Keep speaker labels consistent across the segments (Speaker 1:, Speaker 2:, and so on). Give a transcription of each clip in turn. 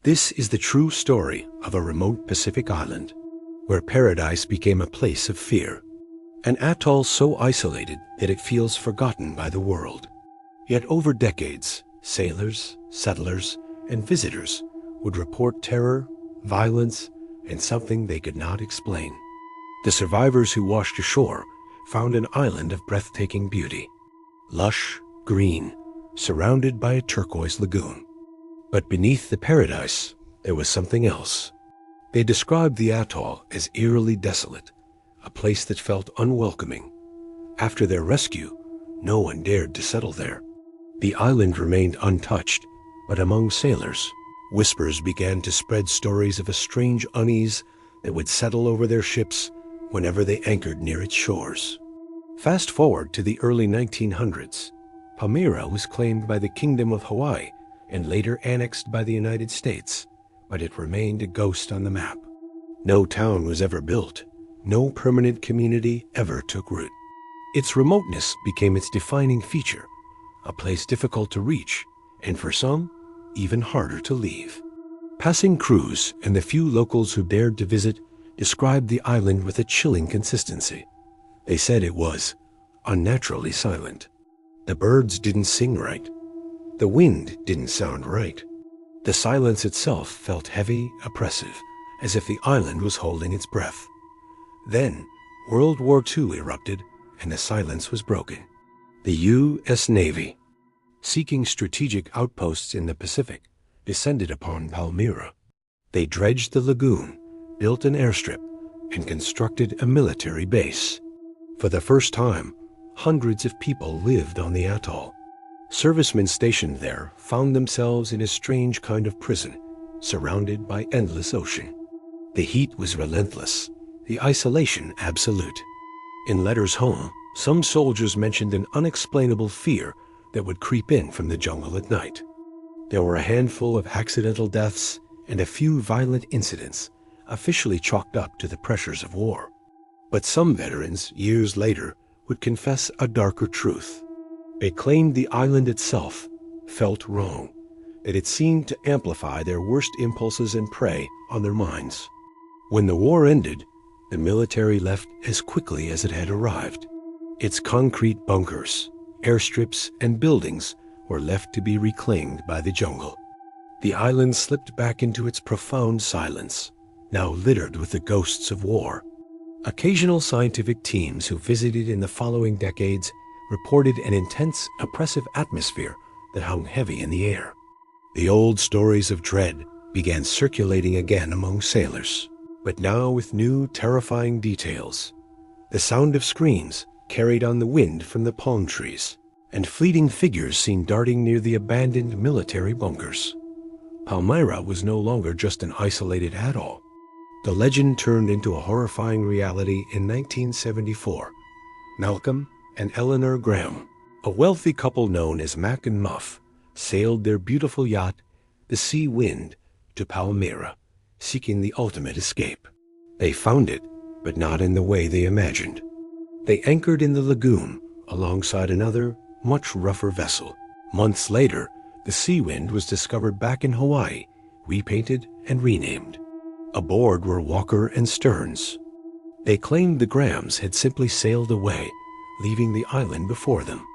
Speaker 1: This is the true story of a remote Pacific island, where paradise became a place of fear. An atoll so isolated that it feels forgotten by the world. Yet over decades, sailors, settlers, and visitors would report terror, violence, and something they could not explain. The survivors who washed ashore found an island of breathtaking beauty, lush, green, surrounded by a turquoise lagoon. But beneath the paradise, there was something else. They described the atoll as eerily desolate, a place that felt unwelcoming. After their rescue, no one dared to settle there. The island remained untouched, but among sailors, whispers began to spread stories of a strange unease that would settle over their ships whenever they anchored near its shores. Fast forward to the early 1900s, Palmyra was claimed by the Kingdom of Hawaii and later annexed by the United States, but it remained a ghost on the map. No town was ever built. No permanent community ever took root. Its remoteness became its defining feature, a place difficult to reach, and for some, even harder to leave. Passing crews and the few locals who dared to visit described the island with a chilling consistency. They said it was unnaturally silent. The birds didn't sing right. The wind didn't sound right. The silence itself felt heavy, oppressive, as if the island was holding its breath. Then, World War II erupted, and the silence was broken. The U.S. Navy, seeking strategic outposts in the Pacific, descended upon Palmyra. They dredged the lagoon, built an airstrip, and constructed a military base. For the first time, hundreds of people lived on the atoll. Servicemen stationed there found themselves in a strange kind of prison, surrounded by endless ocean. The heat was relentless, the isolation absolute. In letters home, some soldiers mentioned an unexplainable fear that would creep in from the jungle at night. There were a handful of accidental deaths and a few violent incidents, officially chalked up to the pressures of war. But some veterans, years later, would confess a darker truth. They claimed the island itself felt wrong, that it seemed to amplify their worst impulses and prey on their minds. When the war ended, the military left as quickly as it had arrived. Its concrete bunkers, airstrips, and buildings were left to be reclaimed by the jungle. The island slipped back into its profound silence, now littered with the ghosts of war. Occasional scientific teams who visited in the following decades reported an intense, oppressive atmosphere that hung heavy in the air. The old stories of dread began circulating again among sailors, but now with new, terrifying details. The sound of screams carried on the wind from the palm trees, and fleeting figures seen darting near the abandoned military bunkers. Palmyra was no longer just an isolated atoll. The legend turned into a horrifying reality in 1974. Malcolm and Eleanor Graham, a wealthy couple known as Mac and Muff, sailed their beautiful yacht, the Sea Wind, to Palmyra, seeking the ultimate escape. They found it, but not in the way they imagined. They anchored in the lagoon alongside another, much rougher vessel. Months later, the Sea Wind was discovered back in Hawaii, repainted and renamed. Aboard were Walker and Stearns. They claimed the Grahams had simply sailed away, leaving the island before them.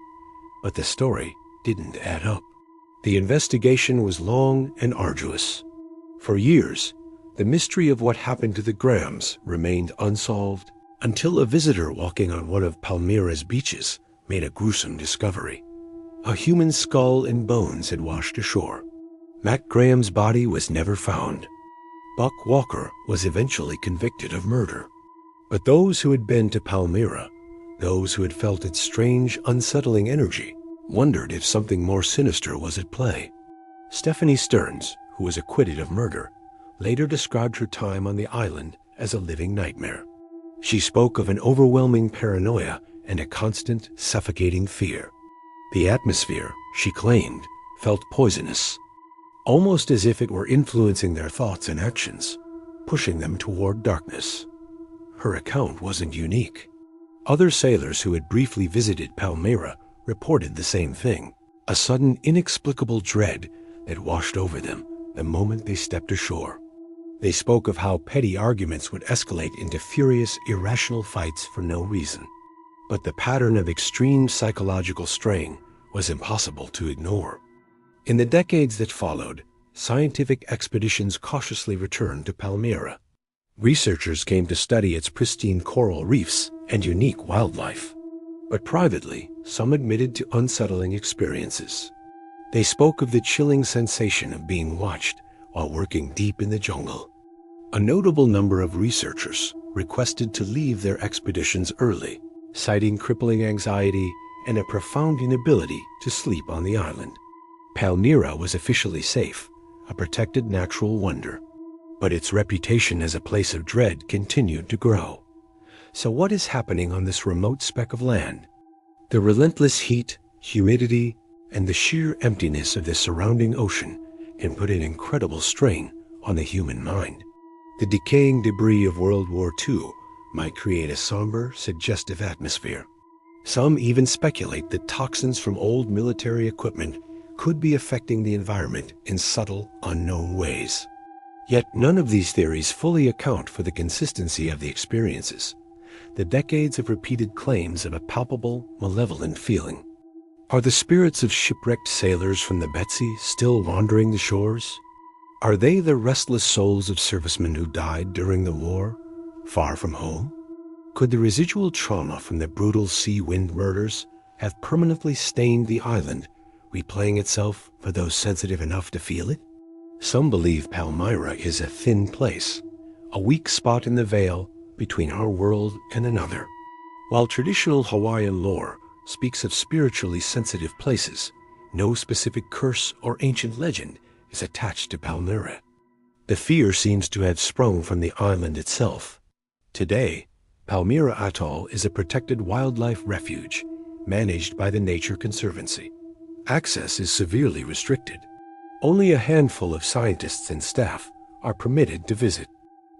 Speaker 1: But the story didn't add up. The investigation was long and arduous. For years, the mystery of what happened to the Grahams remained unsolved until a visitor walking on one of Palmyra's beaches made a gruesome discovery. A human skull and bones had washed ashore. Mac Graham's body was never found. Buck Walker was eventually convicted of murder. But those who had been to Palmyra, those who had felt its strange, unsettling energy, wondered if something more sinister was at play. Stephanie Stearns, who was acquitted of murder, later described her time on the island as a living nightmare. She spoke of an overwhelming paranoia and a constant, suffocating fear. The atmosphere, she claimed, felt poisonous, almost as if it were influencing their thoughts and actions, pushing them toward darkness. Her account wasn't unique. Other sailors who had briefly visited Palmyra reported the same thing, a sudden, inexplicable dread that washed over them, the moment they stepped ashore. They spoke of how petty arguments would escalate into furious, irrational fights for no reason. But the pattern of extreme psychological strain was impossible to ignore. In the decades that followed, scientific expeditions cautiously returned to Palmyra. Researchers came to study its pristine coral reefs and unique wildlife. But privately, some admitted to unsettling experiences. They spoke of the chilling sensation of being watched while working deep in the jungle. A notable number of researchers requested to leave their expeditions early, citing crippling anxiety and a profound inability to sleep on the island. Palmyra was officially safe, a protected natural wonder, but its reputation as a place of dread continued to grow. So what is happening on this remote speck of land? The relentless heat, humidity, and the sheer emptiness of the surrounding ocean can put an incredible strain on the human mind. The decaying debris of World War II might create a somber, suggestive atmosphere. Some even speculate that toxins from old military equipment could be affecting the environment in subtle, unknown ways. Yet none of these theories fully account for the consistency of the experiences, the decades of repeated claims of a palpable, malevolent feeling. Are the spirits of shipwrecked sailors from the Betsy still wandering the shores? Are they the restless souls of servicemen who died during the war, far from home? Could the residual trauma from the brutal sea wind murders have permanently stained the island, replaying itself for those sensitive enough to feel it? Some believe Palmyra is a thin place, a weak spot in the veil between our world and another. While traditional Hawaiian lore speaks of spiritually sensitive places, no specific curse or ancient legend is attached to Palmyra. The fear seems to have sprung from the island itself. Today, Palmyra Atoll is a protected wildlife refuge managed by the Nature Conservancy. Access is severely restricted. Only a handful of scientists and staff are permitted to visit.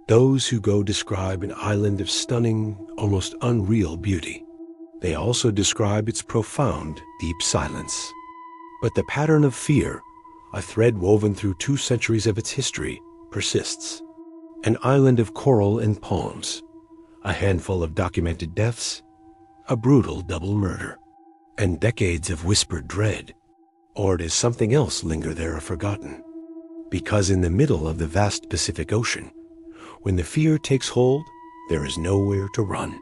Speaker 1: Those who go describe an island of stunning, almost unreal beauty. They also describe its profound, deep silence. But the pattern of fear, a thread woven through 2 centuries of its history, persists. An island of coral and palms, a handful of documented deaths, a brutal double murder, and decades of whispered dread. Or does something else linger there forgotten? Because in the middle of the vast Pacific Ocean, when the fear takes hold, there is nowhere to run.